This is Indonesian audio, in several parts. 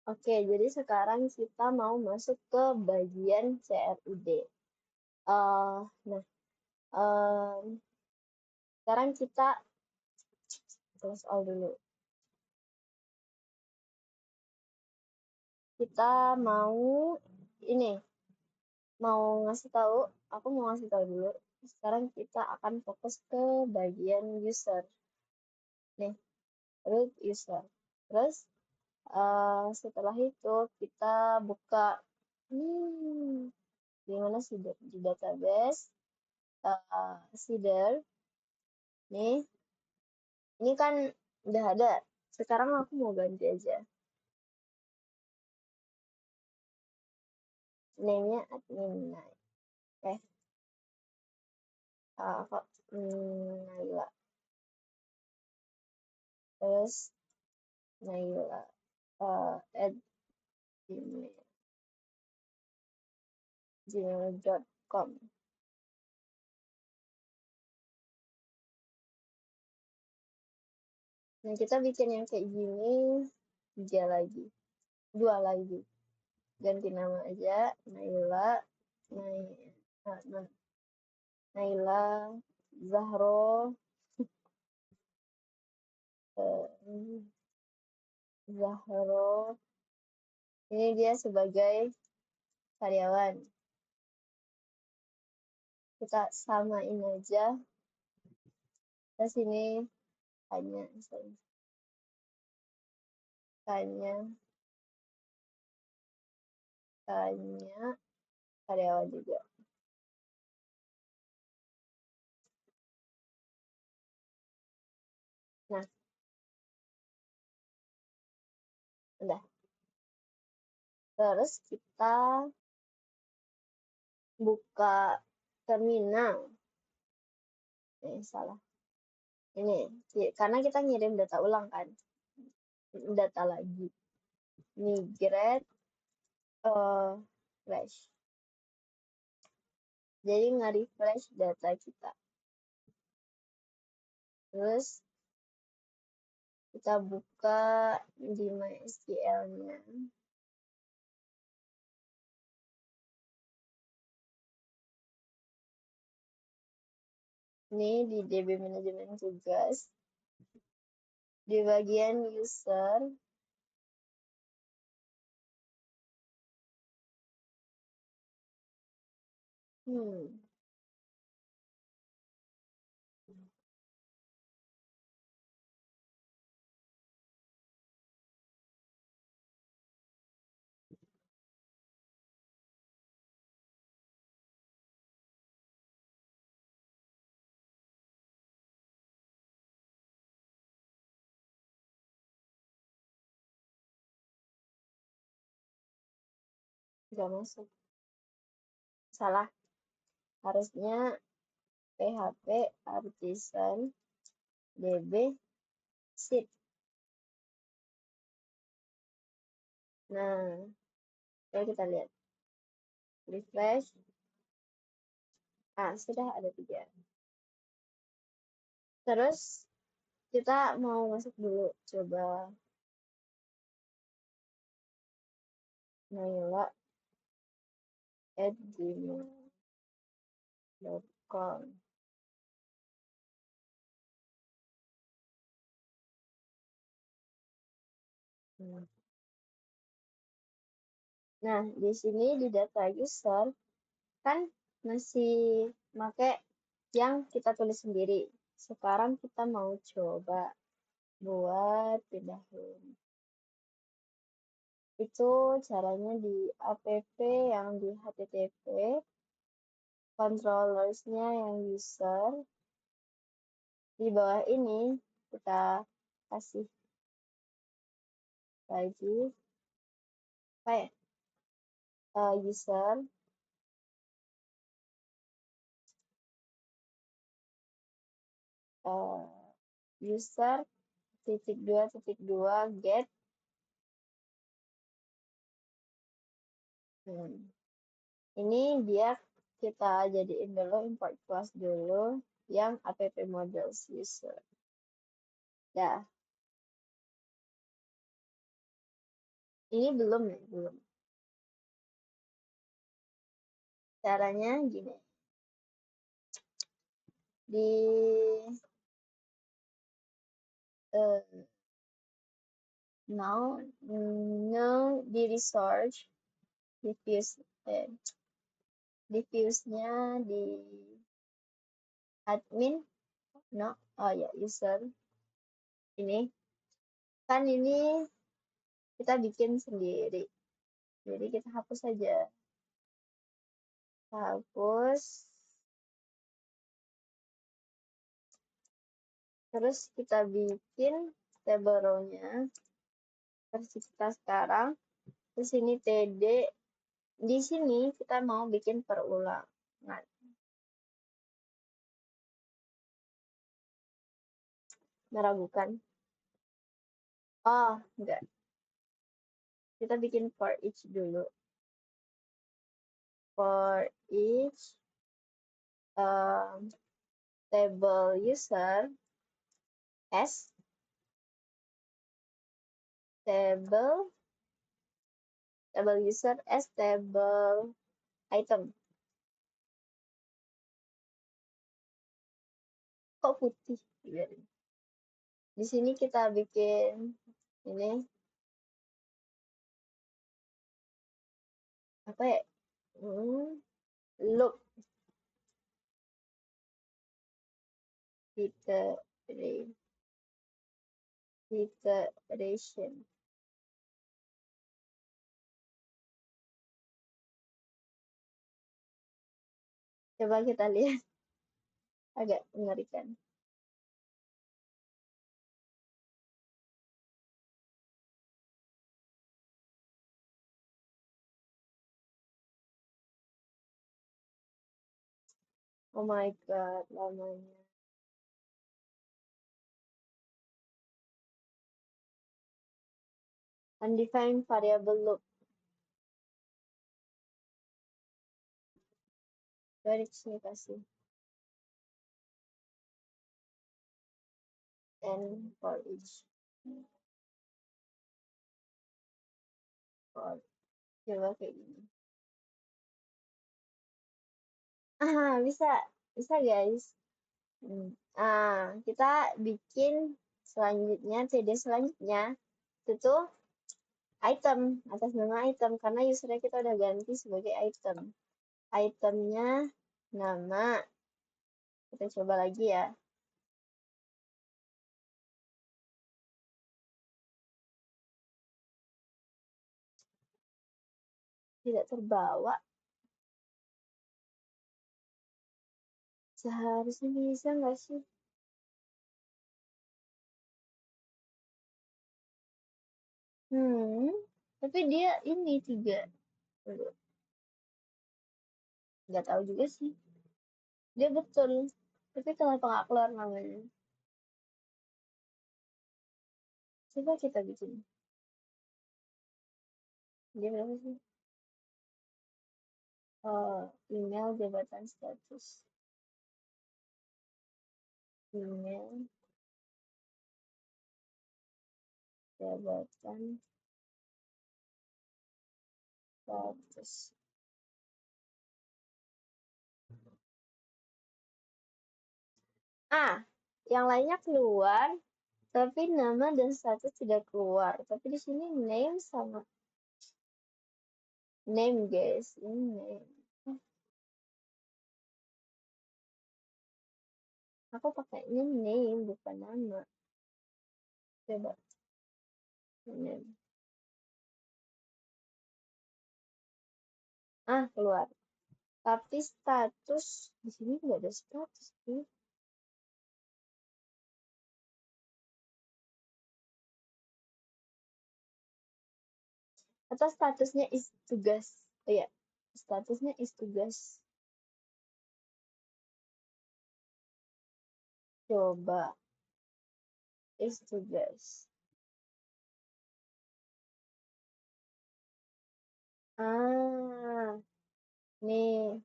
Oke, jadi sekarang kita mau masuk ke bagian CRUD. Nah, sekarang kita close all dulu. Kita mau ini, aku mau ngasih tahu dulu. Sekarang kita akan fokus ke bagian user. Nih, root user. Terus setelah itu kita buka di mana seeder di database seeder. Ini kan udah ada. Sekarang aku mau ganti aja. Name-nya admin. Oke. Kok Naila. Terus Naila at gmail.com. Nah, kita bikin yang kayak gini 2 lagi. Ganti nama aja, Naila, Naila Zahro, Zahro. Ini dia sebagai karyawan. Kita samain aja. Terus ini hanya karyawan juga. Nah, udah. Terus kita buka terminal. Salah. Ini, karena kita ngirim data ulang kan. Data lagi. Migrate flash. Jadi nge-refresh data kita. Terus kita buka di MySQL-nya. Ini di DB manajemen tugas. Di bagian user. Nggak masuk. Salah. Harusnya PHP artisan DB sheet. Nah, coba kita lihat. Refresh. Sudah ada 3. Terus kita mau masuk dulu. Coba Naila at gmail.com. Nah, di sini di data user kan masih pakai yang kita tulis sendiri. Sekarang kita mau coba buat pindahin. Itu caranya di app yang di http, controllersnya yang user. Di bawah ini kita kasih lagi kayak user user .2.2 get. Ini dia kita jadiin dulu import class dulu yang app models user. Ya. Ini belum ya, belum. Caranya gini. Di uh, now di research diffuse diffuse-nya di admin no oh ya user ini kan ini kita bikin sendiri jadi kita hapus saja hapus terus kita bikin table row-nya versi kita sekarang terus ini td di sini kita mau bikin perulangan meragukan oh enggak kita bikin for each dulu for each table user s table user as table item. Kok putih? Di sini kita bikin ini apa ya? Look iteration. Coba kita lihat. Agak mengerikan. Oh my god, lamanya. Undefined variable loop. Dari sini kasih. And for each. Coba kayak gini. Bisa. Bisa guys. Kita bikin selanjutnya, CD selanjutnya. Itu item, atas nama item. Karena usernya kita udah ganti sebagai item. Itemnya nama. Kita coba lagi ya. Tidak terbawa. Seharusnya bisa nggak sih? Tapi dia ini 3. Nggak tahu juga sih. Dia betul. Tapi kenapa nggak keluar namanya? Coba kita bikin. Dia berapa sih? Email jabatan status. Email jabatan status. Yang lainnya keluar, tapi nama dan status tidak keluar. Tapi di sini name sama name guys, ini name. Aku pakainya name bukan nama. Coba name. Keluar. Tapi status di sini nggak ada status sih. Atau statusnya is tugas. Oh ya, statusnya is tugas. Coba is tugas. Nih.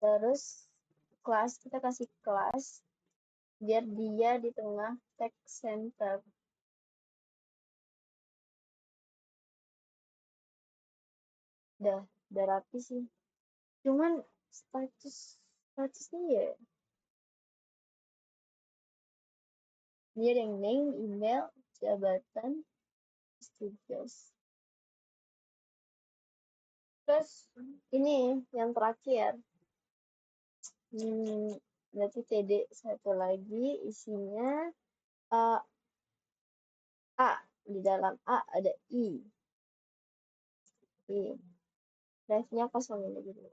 Terus kelas kita kasih kelas biar dia di tengah text center. udah rapi sih. Cuman statusnya ya dia yang name, email, jabatan, tugas. Terus ini yang terakhir, berarti TD satu lagi isinya uh, A, di dalam A ada I. Drive-nya kosongin aja dulu.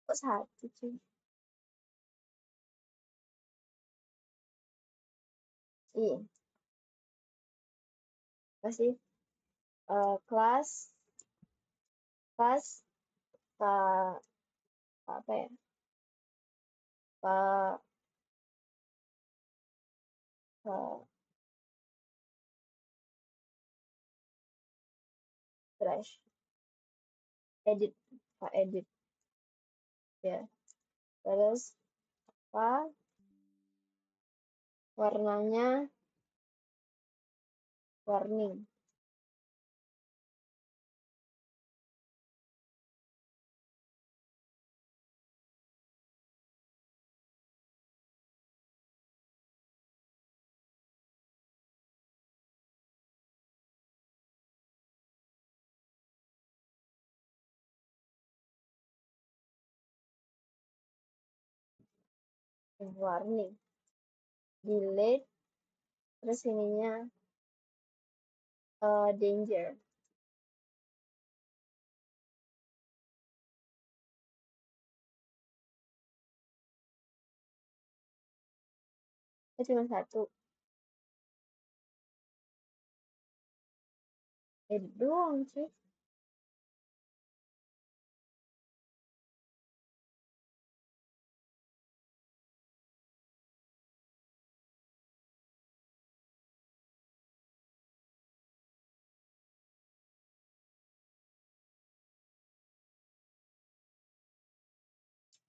Kok satu sih? I. Pasti kelas Pak apa ya? Pak Pak Trash. Edit. Pak Edit ya. Terus Pak warnanya warning. Warning. Delete. Terus ininya danger. Itu cuma satu. Edit doang sih.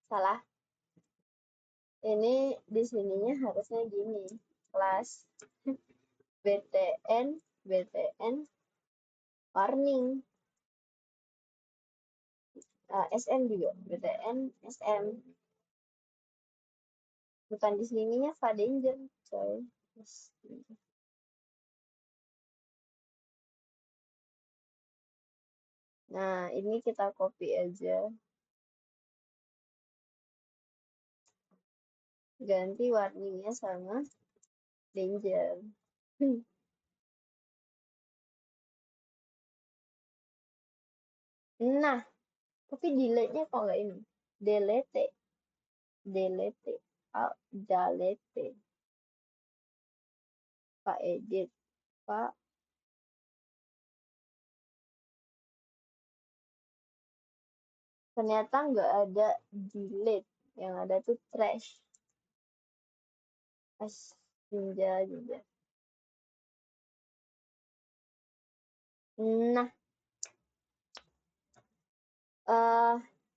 Salah. Ini di sininya harusnya gini. Kelas BTN warning. SM juga BTN SM. Bukan di sininya Danger, coy. Nah, ini kita copy aja. Ganti warningnya sama danger. Nah, tapi delete-nya kok nggak ini? Delete. Delete. Delete. Pak edit. Pak. Ternyata nggak ada delete. Yang ada tuh trash. Juga. Nah,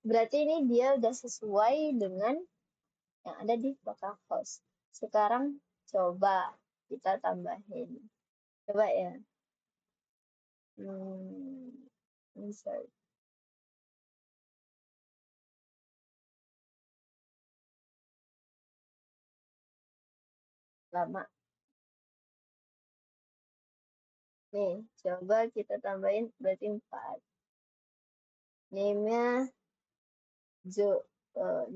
berarti ini dia udah sesuai dengan yang ada di localhost. Sekarang coba kita tambahin. Coba ya. Insert. Lama. Nih, coba kita tambahin berarti 4. Name-nya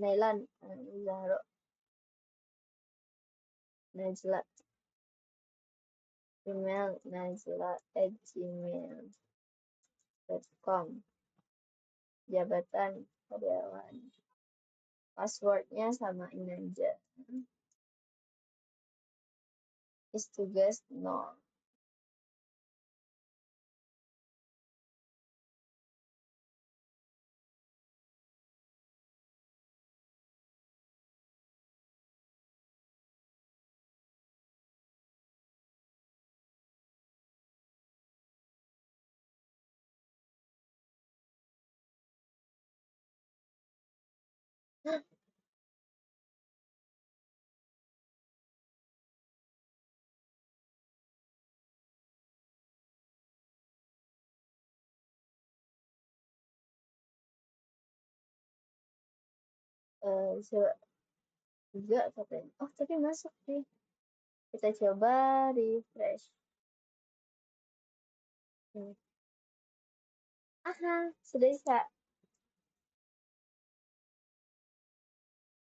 Nailan Zahro Najla. Email najla@gmail.com. Jabatan karyawan. Passwordnya samain aja. Is tugas 0. Coba juga katanya. Oh, tapi masuk sih. Kita coba refresh. Hmm. Aha, sudah bisa.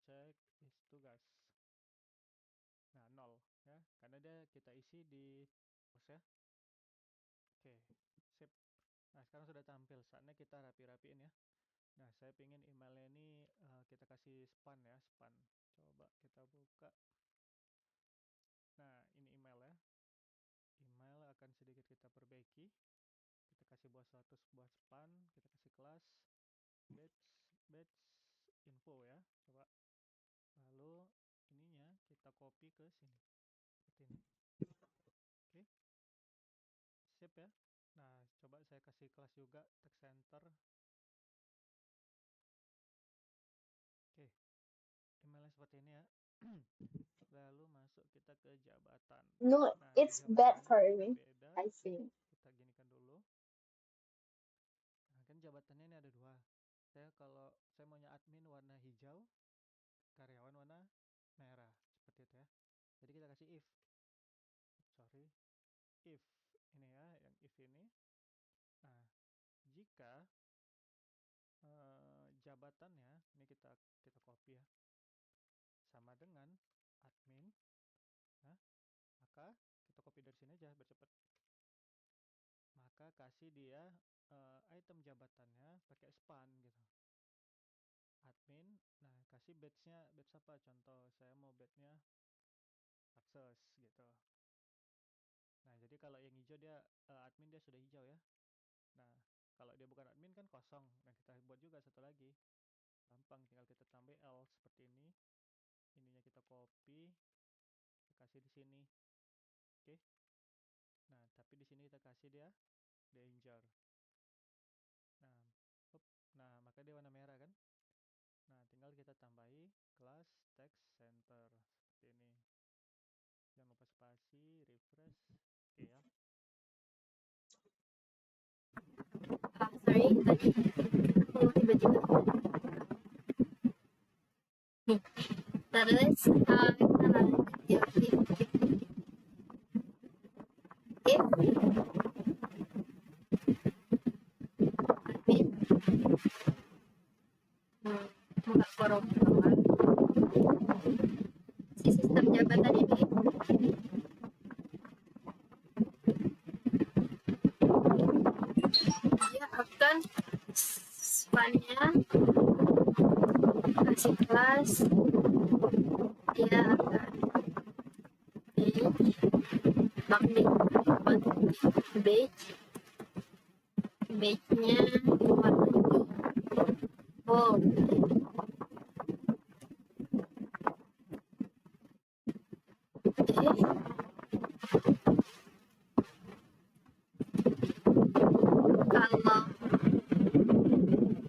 Cek is tugas. Nah, 0 ya, karena kita isi di pos ya. Oke, sip. Nah, sekarang sudah tampil. Saatnya kita rapi-rapiin ya. Nah, saya pingin emailnya ini kita kasih span ya, span. Coba kita buka. Nah, ini email ya. Email akan sedikit kita perbaiki. Kita kasih buat 100 buat span, kita kasih kelas batch info ya. Coba. Lalu ininya kita copy ke sini. Seperti ini. Oke. Sip ya. Nah, coba saya kasih kelas juga text center. Oke. Emailnya seperti ini ya. Lalu masuk kita ke jabatan. No, Nah, di it's bad jabatan ini for kita me, beda. I think. Kita ginikan dulu. Nah, kan jabatannya ini ada dua. Kalau saya maunya admin warna hijau, karyawan warna merah. Seperti itu ya. Jadi kita kasih if. Sorry. If. Ini ya, yang if ini. Nah, jika jabatannya, ini kita copy ya, sama dengan admin, nah, maka kita copy dari sini aja biar cepet. Maka kasih dia item jabatannya pakai span gitu. Admin, nah kasih badge-nya, badge apa? Contoh saya mau badge-nya akses gitu. Nah, jadi kalau yang hijau dia admin dia sudah hijau ya. Nah, kalau dia bukan admin kan kosong. Nah, kita buat juga satu lagi. Gampang, tinggal kita tambah L seperti ini. Ininya kita copy, kita kasih di sini. Oke. Nah, tapi di sini kita kasih dia danger. Nah, nah, maka dia warna merah kan? Nah, tinggal kita tambahi kelas text center seperti ini. Jangan lupa spasi, refresh. Oke ya. Sorry, tadi aku tiba-tiba. Nih, terus kita lanjut ya. If admin buka forum si sistem jabatan ini dia akan spannya kasih kelas, dia akan magnet badge-nya warna bold. Kalau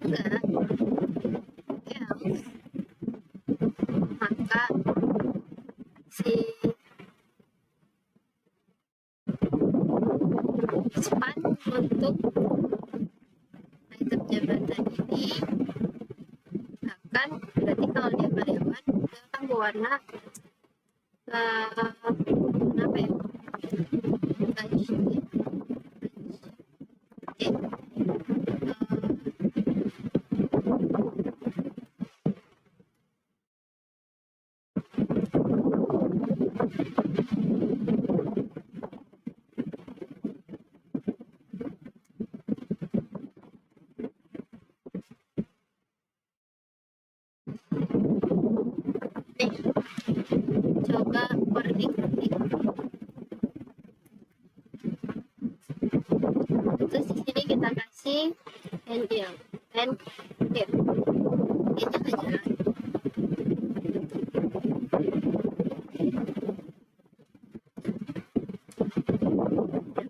enggak else, maka si span untuk item jabatan ini akan, berarti kalau dia karyawan dia akan berwarna apa ya, coba warning. Terus di sini kita kasih and here dia jangan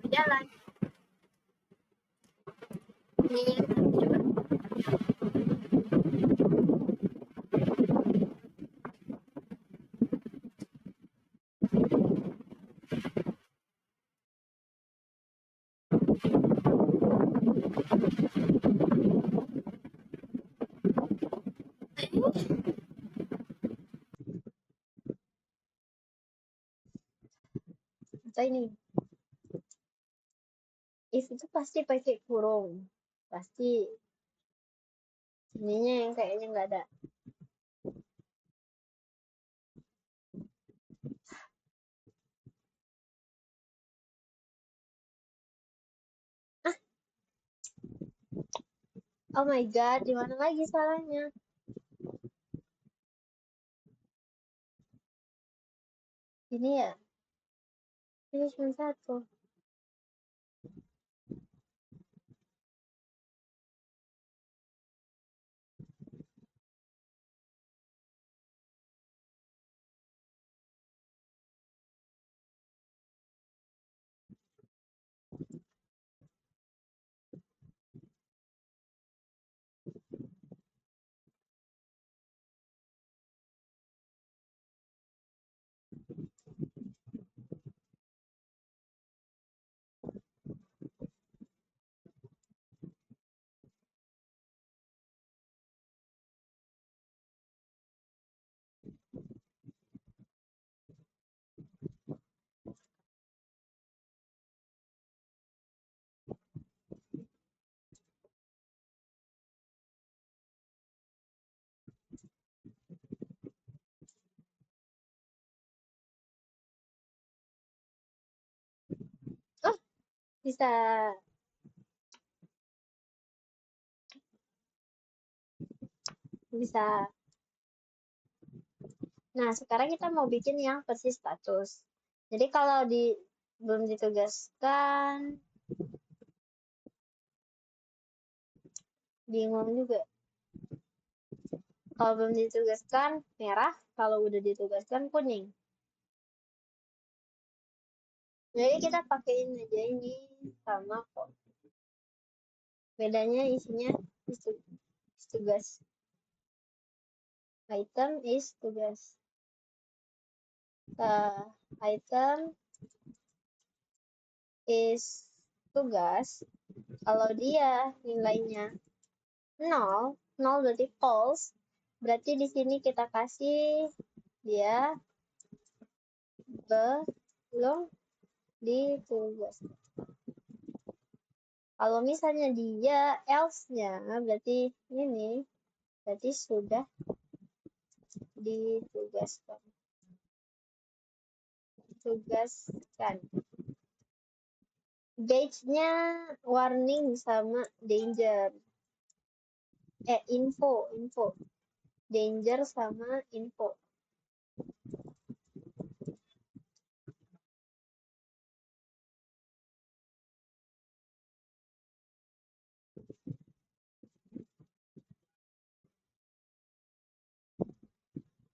jalan ini coba. contoh ini. If itu pasti pakai kurung. Pasti. Ininya yang kayaknya nggak ada. Oh my god, di mana lagi salahnya? Ini ya. Ini cuma satu. Oh, bisa. Bisa. Nah, sekarang kita mau bikin yang versi status. Jadi kalau belum ditugaskan, bingung juga. Kalau belum ditugaskan, merah. Kalau udah ditugaskan, kuning. Jadi kita pakein aja ini sama kok. Bedanya isinya is tugas. Item is tugas. Item is tugas. Kalau dia nilainya 0 berarti false. Berarti di sini kita kasih dia belum ditugas. Kalau misalnya dia else-nya berarti ini, berarti sudah ditugaskan. Tugaskan. Gauge-nya warning sama danger. Info. Danger sama info.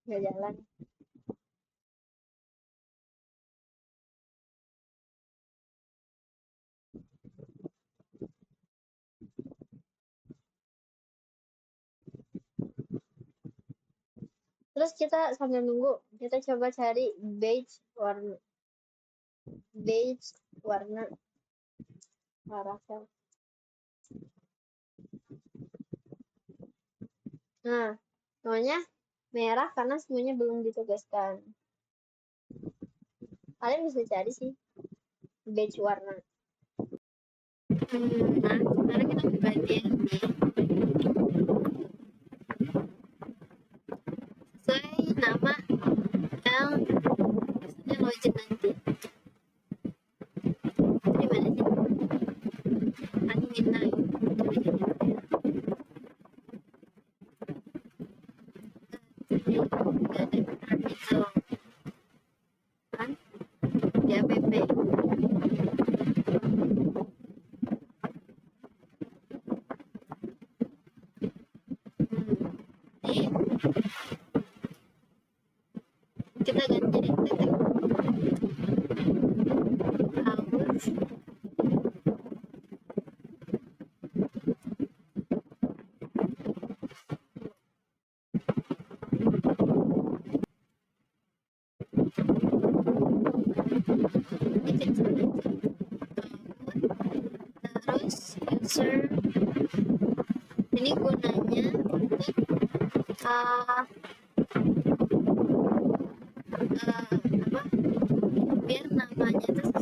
Nggak jalan. Terus kita sambil nunggu, kita coba cari beige warna Laravel. Nah, namanya merah karena semuanya belum ditugaskan. Kalian bisa cari sih beige warna. Nah, sekarang kita ganti sesuai nama yang biasanya login nanti. Di mana sih? Admin name. Kan di app. Kita ganti titik hapus. Terus user ini gunanya untuk biar namanya itu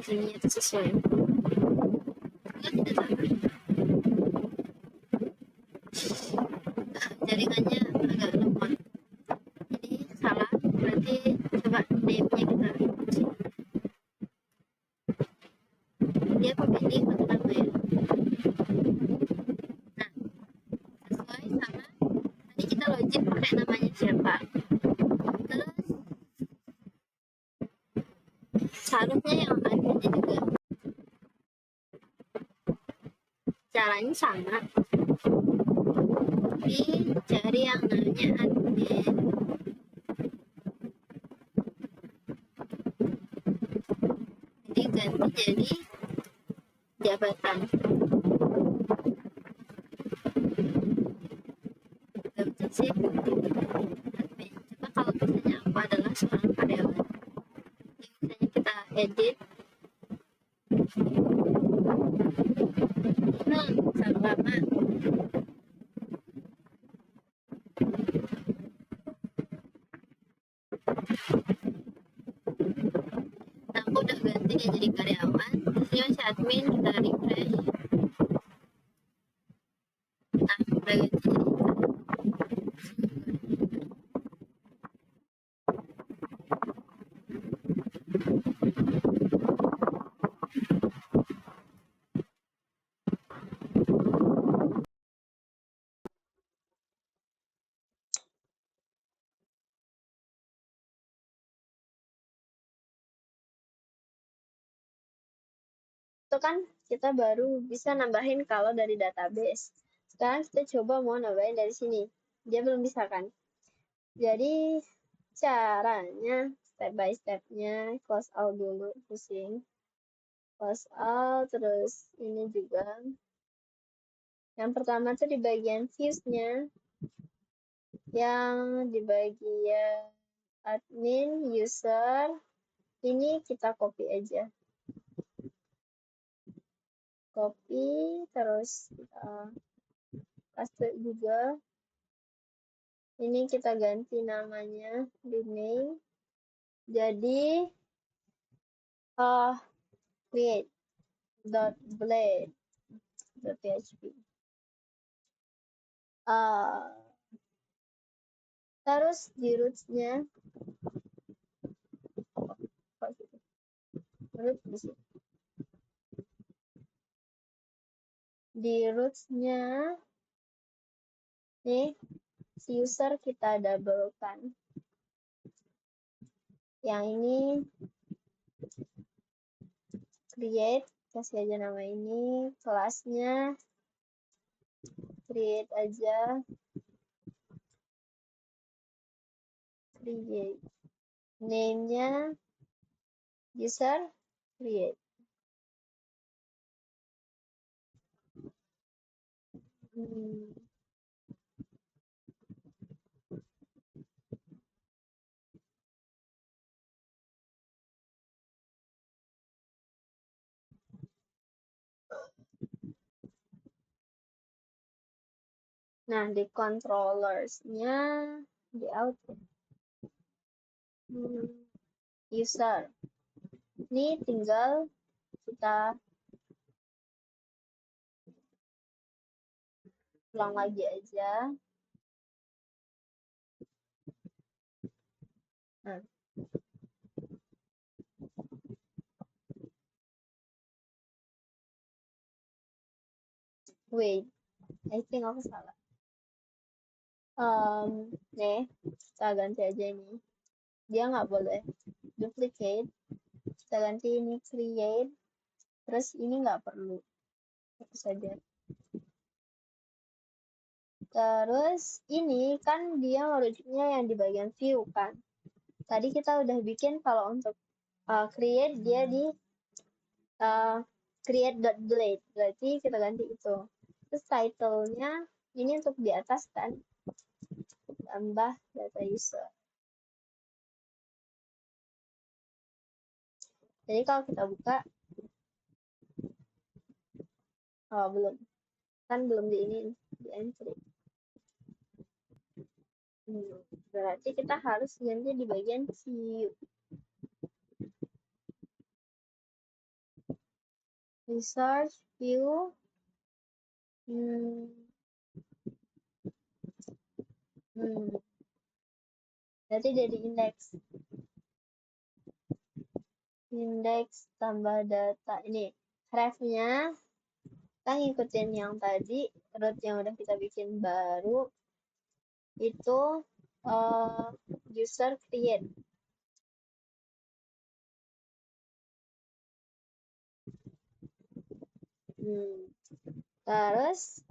sini itu sesuai. Tidak sama. Jaringannya agak lemot. Ini salah, berarti coba name-nya kita. Dia pemilih satu nama ya. Nah, sesuai sama tadi kita login pakai namanya siapa. Terus seharusnya yang adminnya juga caranya sama, tapi cari yang namanya admin. Jadi ganti jadi jabatan. Gak betul sih admin. Coba kalau misalnya aku adalah seorang karyawan, misalnya kita edit. Nah, sama. Nah, aku udah ganti dia jadi karyawan. Terusnya masih admin, kita refresh. Nah, udah ganti jadi itu kan kita baru bisa nambahin kalau dari database. Sekarang kita coba mau nambahin dari sini. Dia belum bisa kan? Jadi caranya step by stepnya, close out dulu, pusing. Close out, terus ini juga. Yang pertama tuh di bagian views-nya, yang di bagian admin, user, ini kita copy aja. Copy, terus kita paste juga. Ini kita ganti namanya di name. Jadi create.blade.php. Terus di roots-nya di roots-nya nih si user kita double kan. Yang ini create, kasih aja nama ini, kelasnya create aja, create, name-nya user create. Nah, di controllers-nya di output user. Ini tinggal kita ulang lagi aja. Nah. Wait, I think aku salah. Nih, kita ganti aja ini. Dia nggak boleh duplicate. Kita ganti ini create. Terus ini nggak perlu. Itu saja. Terus ini kan dia merujuknya yang di bagian view kan. Tadi kita udah bikin kalau untuk create dia di create.blade. Berarti kita ganti itu. Terus title-nya ini untuk di atas kan. Tambah data user. Jadi kalau kita buka, belum. Kan belum di ini, di entry. Berarti kita harus ganti di bagian view. research, view, hmm, berarti dari indeks tambah data. Ini grafnya kita ngikutin yang tadi, root yang udah kita bikin baru, itu user create. Terus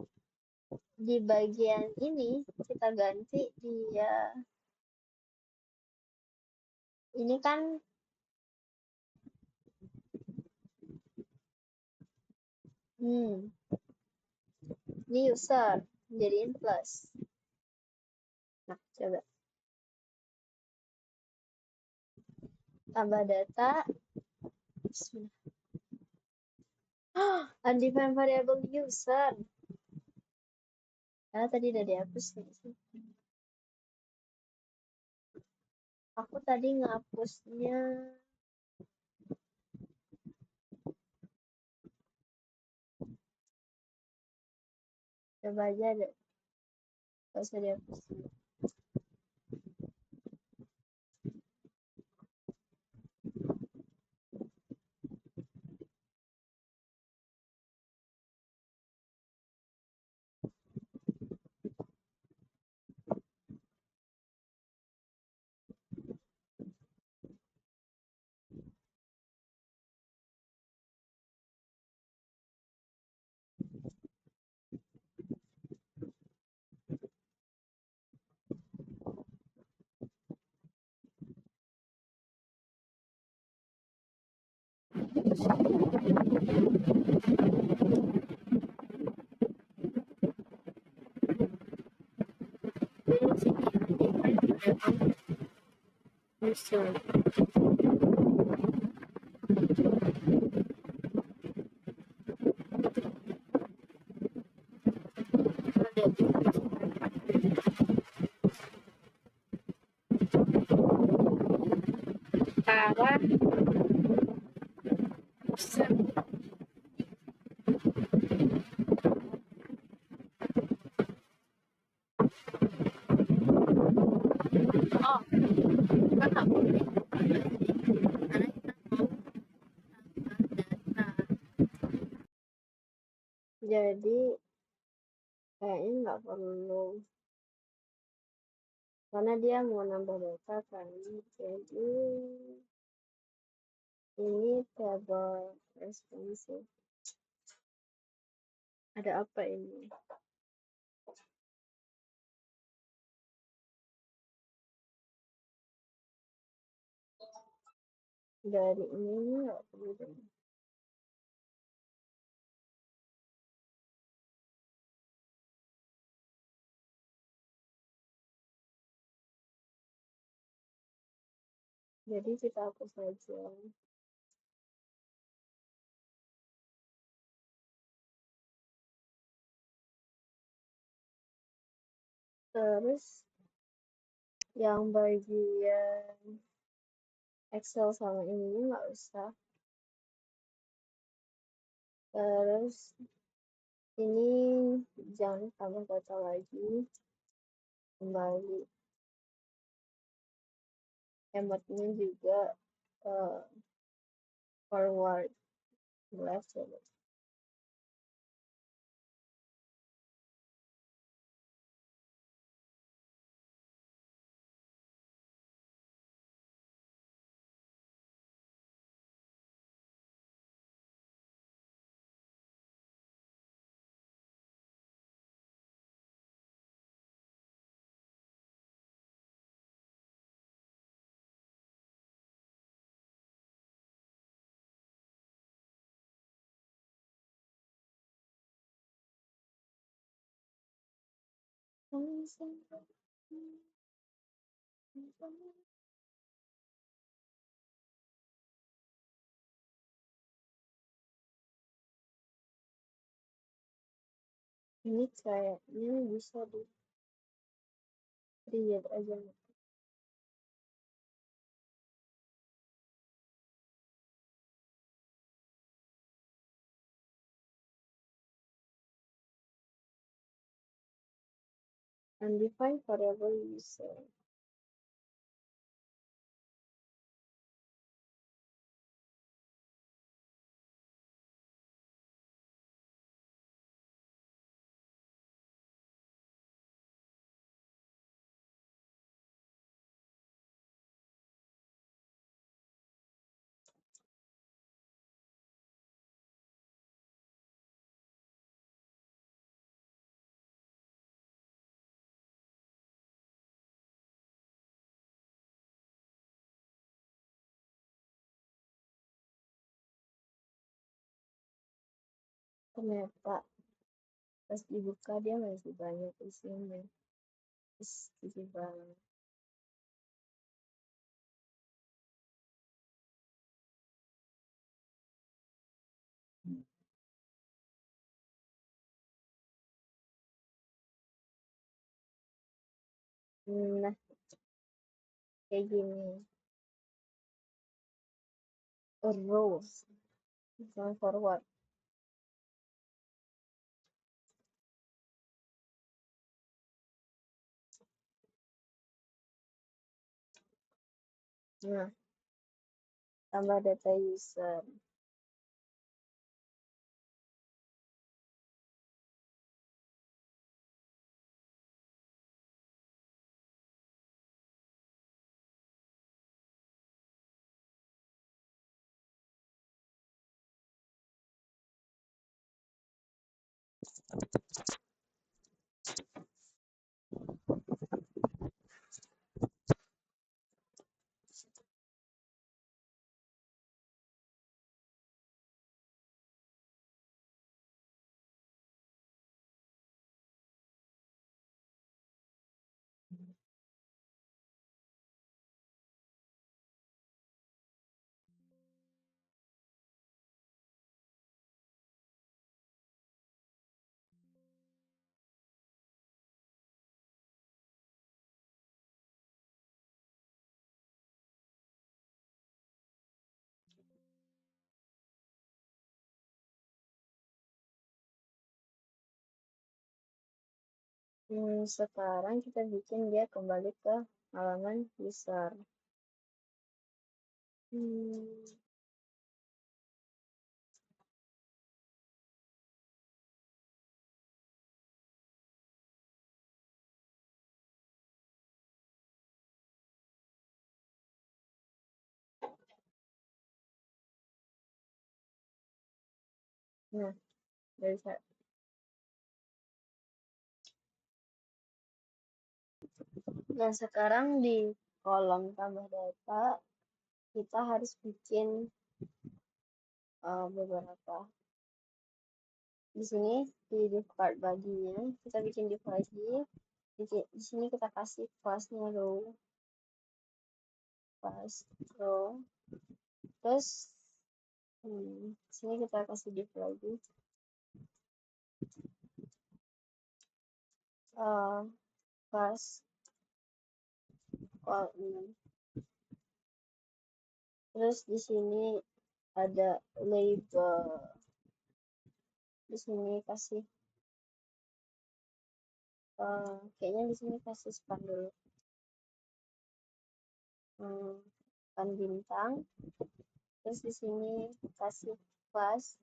di bagian ini kita ganti dia, ini kan ini user, jadiin plus. Nah, coba tambah data. Undefined variable user. Karena tadi udah dihapus sih. Aku tadi ngapusnya. Coba aja deh. Gak usah dihapus. User. Para user. Oh, kan nggak boleh. Karena kita mau data. Jadi kayaknya nggak perlu, karena dia mau nambah data kan. Jadi ini table responsive. Ada apa ini? Dari ini nggak perlu deh. Jadi kita hapus saja. Terus yang bagian Excel sama ini nggak usah. Terus ini jangan tambah data lagi. Kembali. Hematnya juga forward left. Ini kayaknya bisa di create aja. undefined variable user. Ternyata pas dibuka dia masih banyak isinya. Terus gitu banget. Nah, kayak gini. Rows, misalnya forward. Nah, tambah data user. Sekarang kita bikin dia kembali ke halaman user. Nah, dari Nah, sekarang di kolom tambah data, kita harus bikin beberapa. Di sini di div card baginya, kita bikin div lagi. Di sini kita kasih class-nya row. Class row. Terus, di sini kita kasih div lagi. Class column. Terus di sini ada label. Di sini kasih kayaknya di sini kasih span dulu. Span bintang. Terus di sini kasih class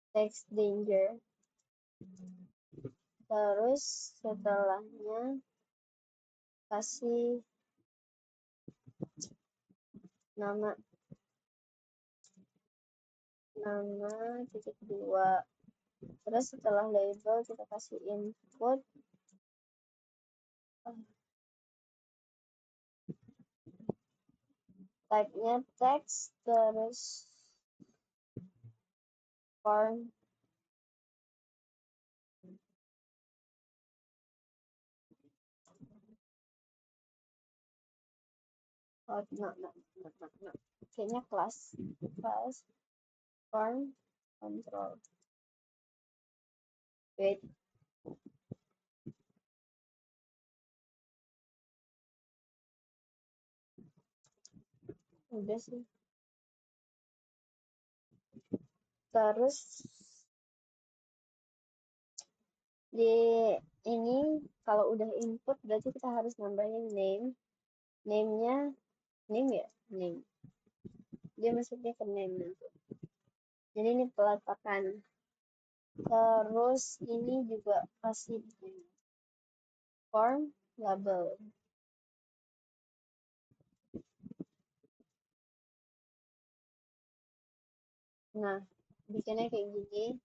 text danger. Terus setelahnya kasih nama titik 2. Terus setelah label kita kasih input type-nya text, terus form kayaknya class form control. Wait, udah sih. Terus di ini kalau udah input berarti kita harus nambahin name-nya name ya, name. Dia masuknya ke name nanti. Jadi ini peletakan. Terus ini juga kasih form label. Nah, bikinnya kayak gini.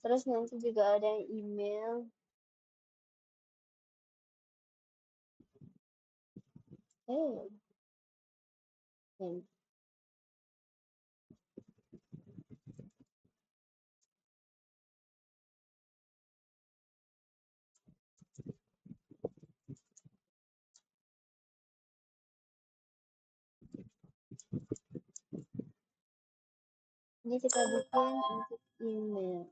Terus nanti juga ada email. Ini. Ini kita bikin untuk email.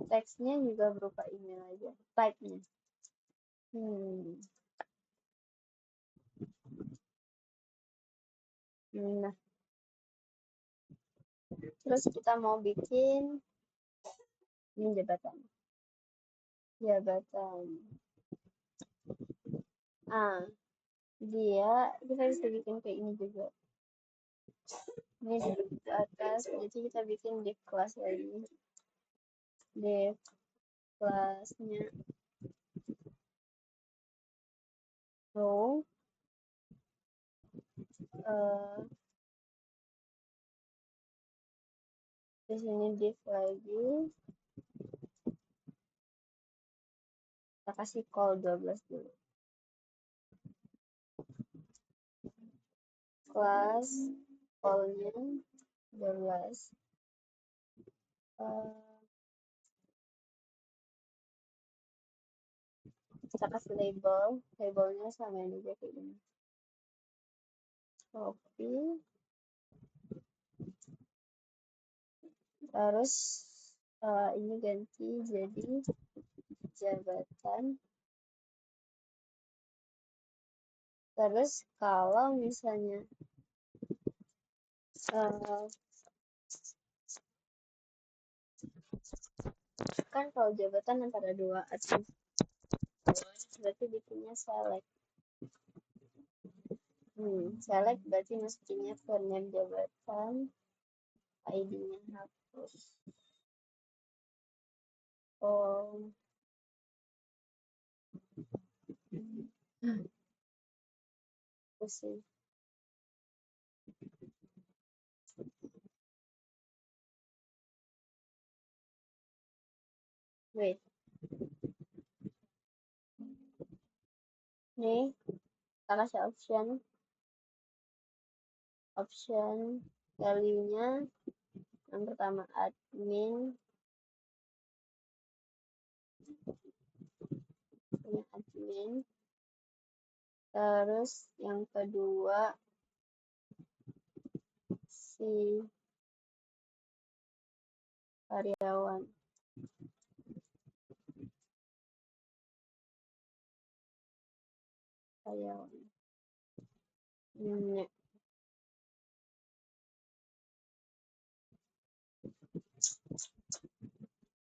Teksnya juga berupa email aja. Type-nya. Nah, terus kita mau bikin ini jabatan. Dia kita bisa bikin kayak ini juga. Ini di atas, jadi kita bikin div class lagi. Div class-nya row. Di sini div lagi. Kita kasih call 12 dulu. Class call-nya 12. Kita kasih labelnya sama ini aja kayak gini. Copy. Terus ini ganti jadi jabatan. Terus kalau misalnya kan kalau jabatan antara dua admin, berarti bikinnya select. Select berarti mestinya ke name jabatan, ID-nya hapus. Pusing. Wait. Nih, kita kasih option value-nya yang pertama admin, terus yang kedua si karyawan.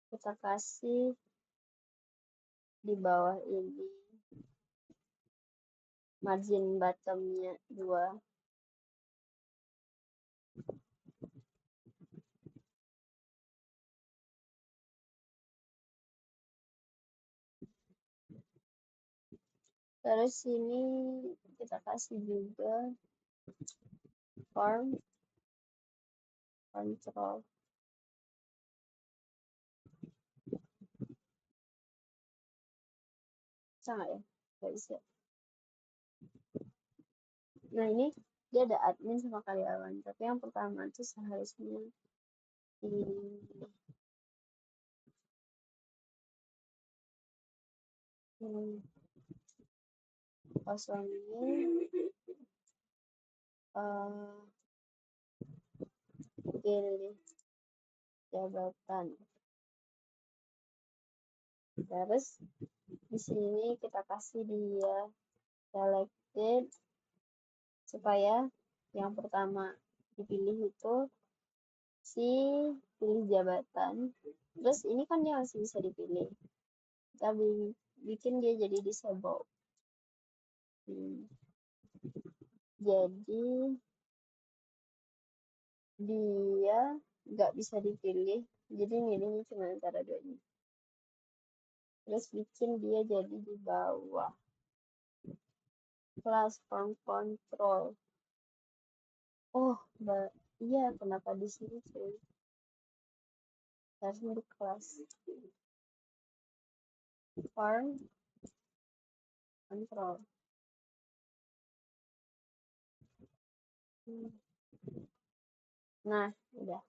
Kita kasih di bawah ini margin bottomnya 2. Terus sini kita kasih juga form control. Bisa nggak ya? Nggak bisa. Nah ini dia ada admin sama karyawan, tapi yang pertama itu seharusnya ini kosongin pilih jabatan. Terus di sini kita kasih dia select selected supaya yang pertama dipilih itu si pilih jabatan. Terus ini kan dia masih bisa dipilih. Kita bikin dia jadi disable. Jadi dia nggak bisa dipilih. Jadi milihnya cuma antara dua ini. Terus bikin dia jadi di bawah. Class form control. Oh, iya, kenapa di sini cuy? Harusnya di kelas form control. Nah, udah.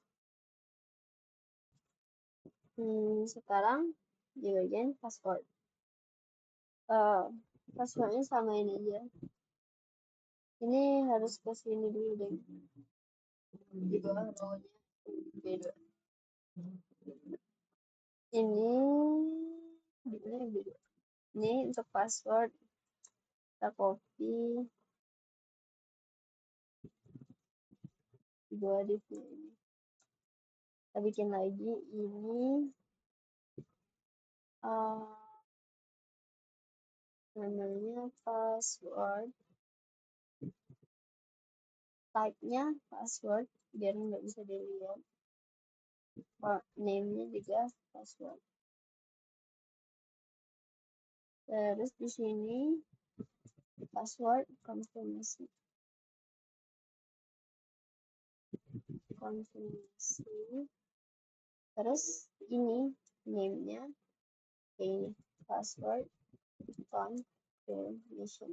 Sekarang di bagian password. Passwordnya samain aja. Ini harus ke sini dulu deh. Di bawah row-nya beda. Ini beda. Ini untuk password kita copy di bawah div ini. Kita bikin lagi ini namanya password, type-nya password biar nggak bisa dilihat. Name-nya juga password. Terus di sini password konfirmasi. Terus ini name-nya ini password confirmation.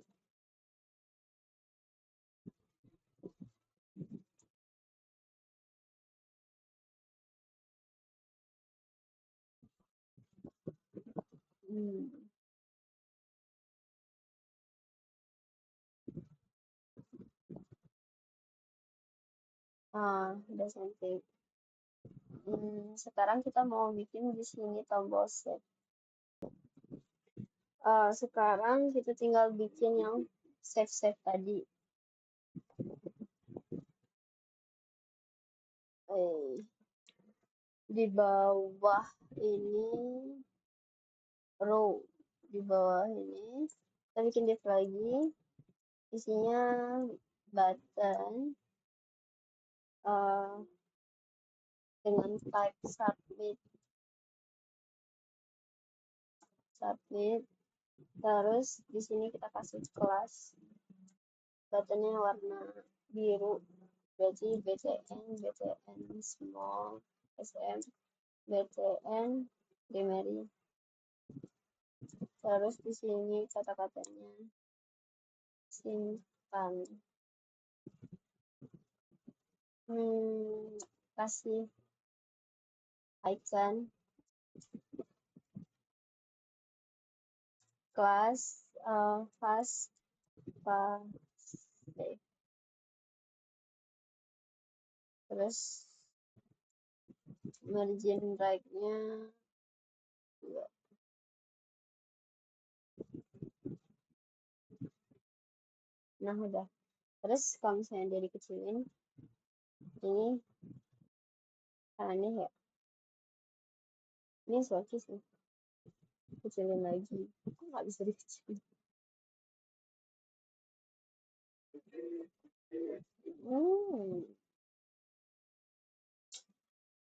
Udah sampai. Sekarang kita mau bikin di sini tombol save. Sekarang kita tinggal bikin yang save tadi. Di bawah ini row, di bawah ini kita bikin div lagi, isinya button dengan type submit. Terus di sini kita kasih kelas, buttonnya warna biru, berarti btn small, sm, btn primary. Terus di sini kata-katanya simpan. Kasih icon kelas fast save. Terus margin right-nya 2. Nah, udah. Terus kalau misalnya dia dikecilin, ini aneh ya. Ini swatches nih. Kecilin lagi. Kok nggak bisa dikecilin?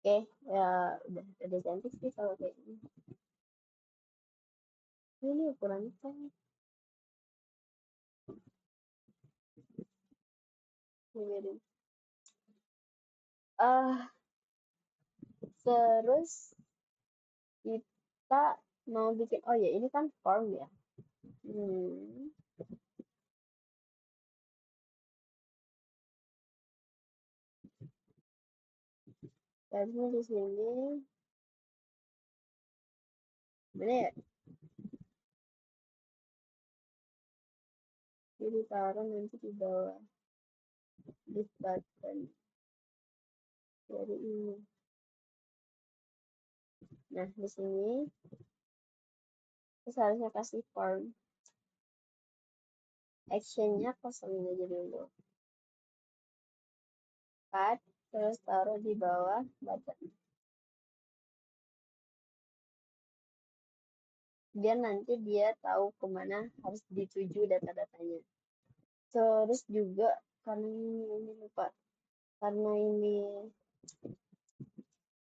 Oke, ya udah cantik sih kalau kayak ini. Ini ukurannya kan. Terus kita mau bikin, oh ya ini kan form ya. Harusnya di sini, mana ya? Jadi taruh nanti di bawah div button dari ini. Nah di sini kita harusnya kasih form. actionnya kosongin aja dulu, cut, terus taruh di bawah button, biar nanti dia tahu kemana harus dituju data-datanya. Terus juga karena ini lupa, karena ini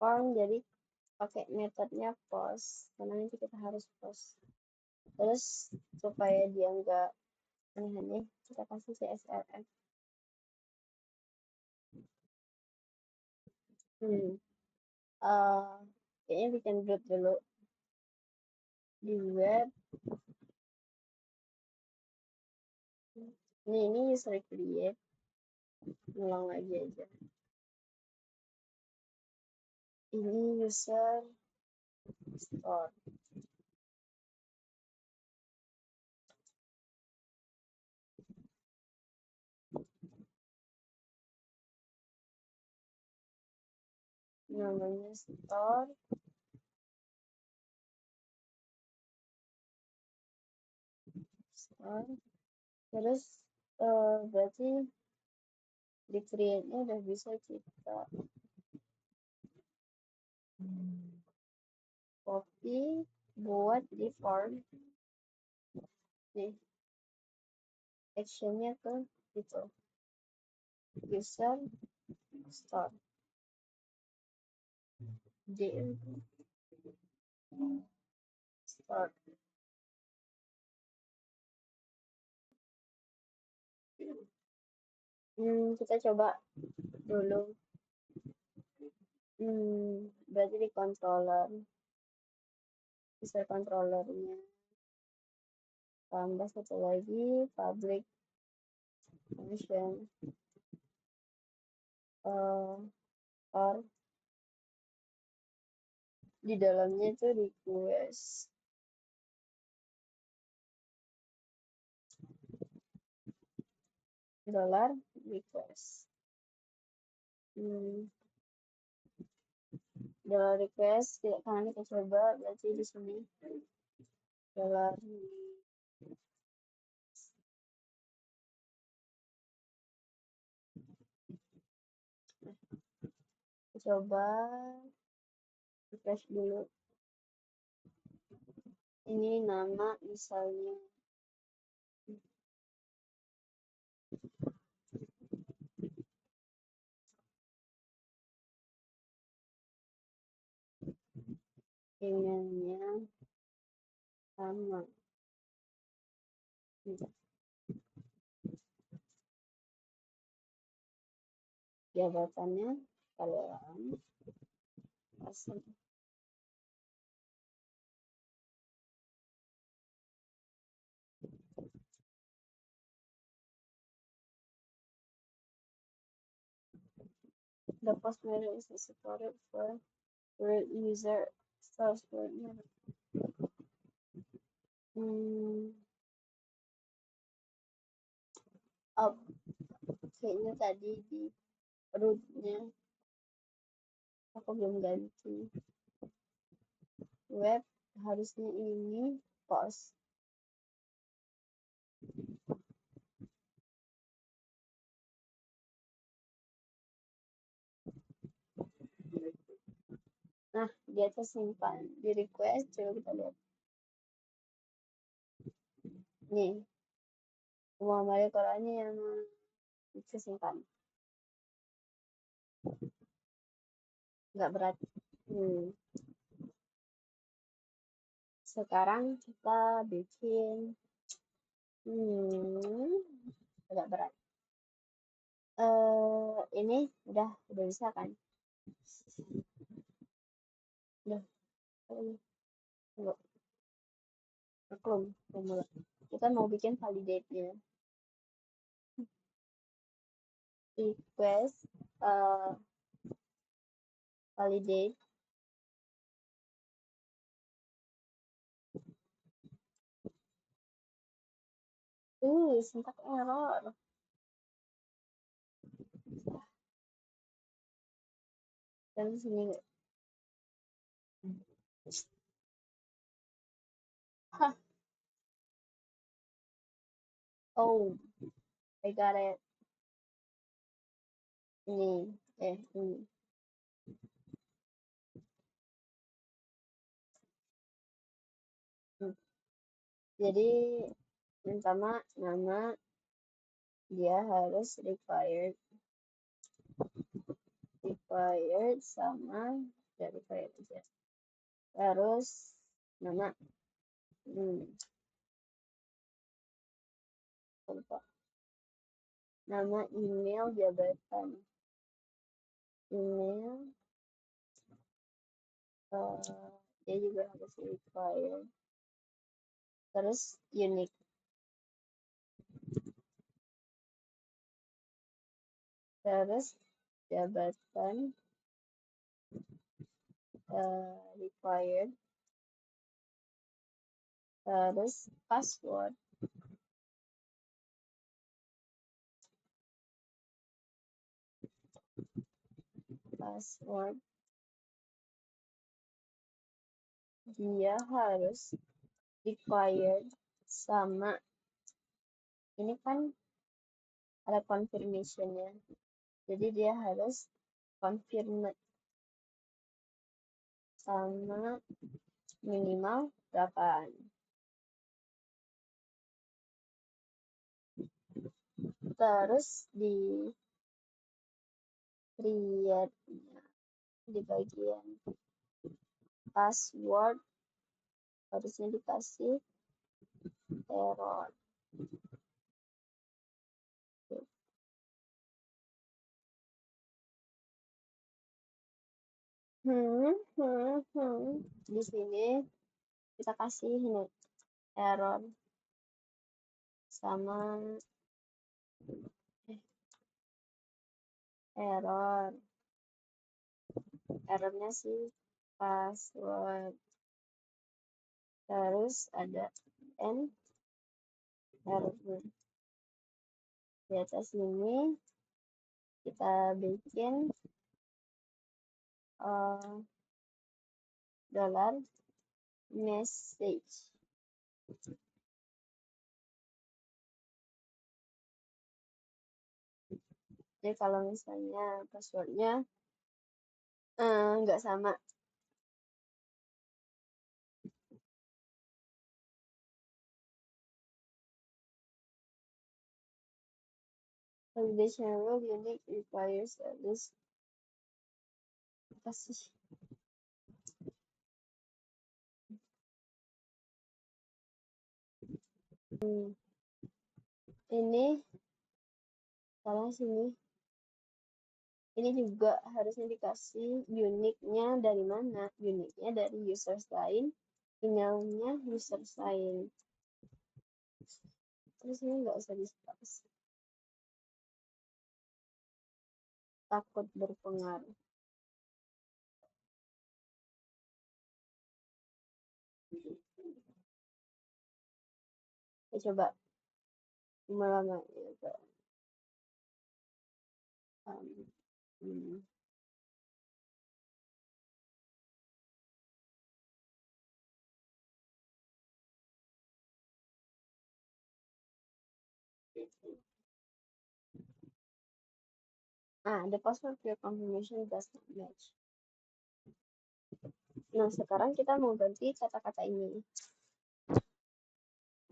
form, jadi pakai metodenya post, karena nanti kita harus post. Terus supaya dia nggak aneh-aneh, kita kasih CSRF. Kayaknya bikin group dulu di web. Ini user create, ulang lagi aja. Ini user store. Namanya store. Store. Terus berarti di create-nya udah bisa kita copy buat di form. Nih, actionnya ke itu user store. Div store. Kita coba dulu. Berarti di controller, user controllernya tambah satu lagi public function or di dalamnya itu request dollar request. Dollar request karena kita coba, berarti di sini dollar coba refresh dulu. Ini nama misalnya emailnya sama. Jabatannya karyawan, person. The post manager is supported for user source for up. Kayaknya tadi di rootnya aku belum ganti. Web harusnya ini post. Nah, dia tersimpan di request. Coba kita lihat. Nih, Muhammad Qurannya yang tersimpan. Nggak berat. Sekarang kita bikin agak berat. Ini udah bisa kan? Udah. Belum. Kita mau bikin validate-nya. Request validate. Syntax error. Dan sini Oh, I got it. Ini, ini. Jadi yang pertama nama dia harus required sama dari required aja. Terus nama lupa. Nama email jabatan. Email dia juga harus required. Terus unique. Terus jabatan required. Terus password. Dia harus required sama ini kan ada confirmation-nya. Jadi dia harus confirm sama minimal 8. Terus di create di bagian password harusnya dikasih error. Di sini kita kasih ini error sama errornya sih password. Terus ada n error. Di atas ini kita bikin dollar message. Jadi kalau misalnya passwordnya nggak sama, validation rule unique requires at least kasih ini salah sini. Ini juga harusnya dikasih unique-nya dari mana? Unique-nya dari user lain, emailnya user lain. Terus ini nggak usah di-space. Takut berpengaruh. Coba lama-lama ya. The password for your confirmation does not match. Nah, sekarang kita mau ganti kata-kata ini.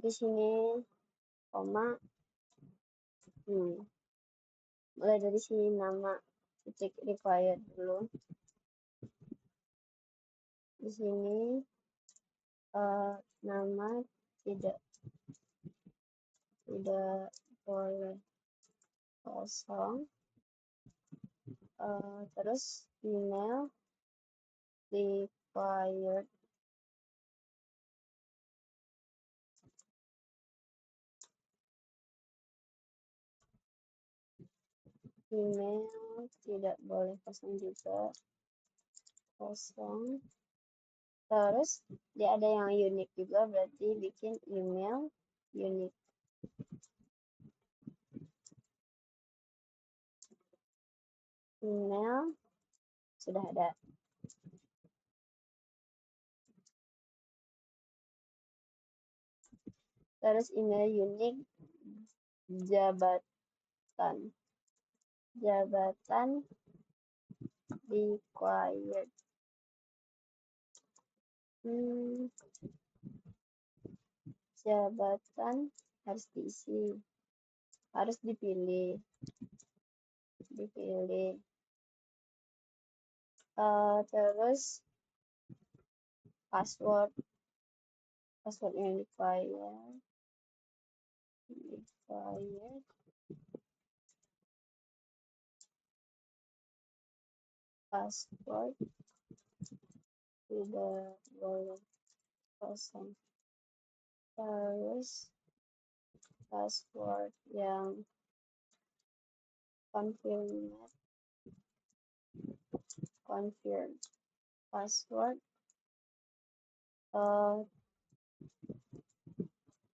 Di sini, koma. Mulai dari sini nama titik required dulu. Di sini nama tidak boleh kosong. Terus email required. Email tidak boleh kosong juga. Kosong. Terus dia ada yang unik juga, berarti bikin email unik. Email sudah ada. Terus email unik jabatan, jabatan required. Jabatan harus diisi, harus dipilih. Terus password yang required, password tidak boleh kosong. Terus password yang confirm password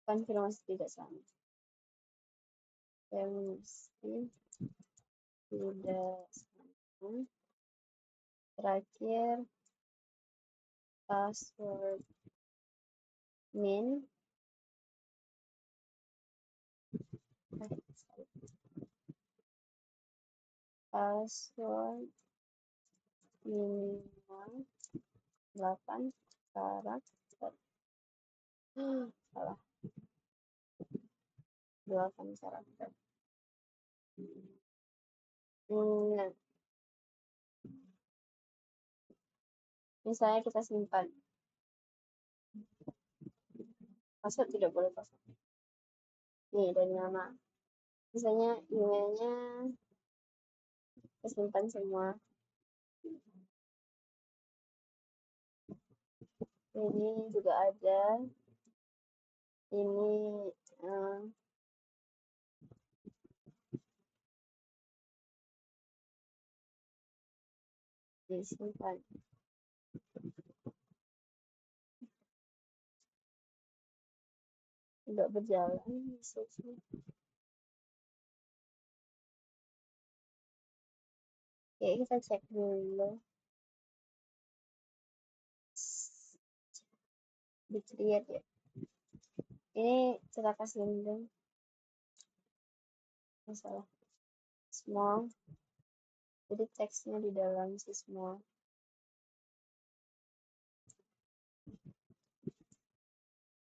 konfirmasi tidak sama, konfirmasi tidak sama. Terakhir password min password minimal 8 karakter. Salah, 8 karakter. Nah, misalnya kita simpan, password tidak boleh kosong. Nih, dari nama. Misalnya emailnya kesimpan semua. Ini juga ada. Ini disimpan. Tidak berjalan message-nya. Oke, kita cek dulu. Di create ya. Ini kita kasih link. Masalah small. Jadi teksnya di dalam si small.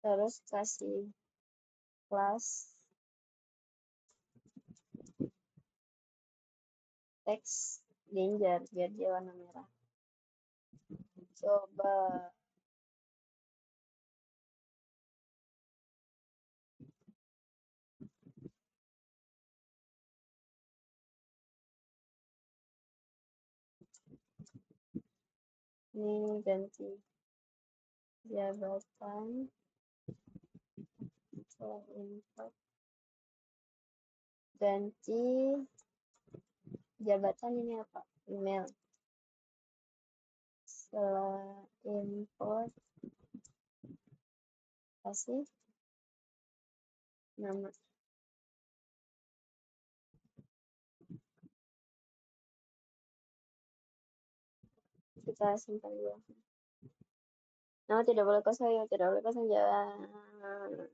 Terus kasih class teks danger biar dia warna merah. Coba ini ganti jabatan, import, ganti jabatan ini apa? Email. Setelah import kasih nama. Kita simpan dulu. Nama tidak boleh kosong ya, tidak boleh kosong, jangan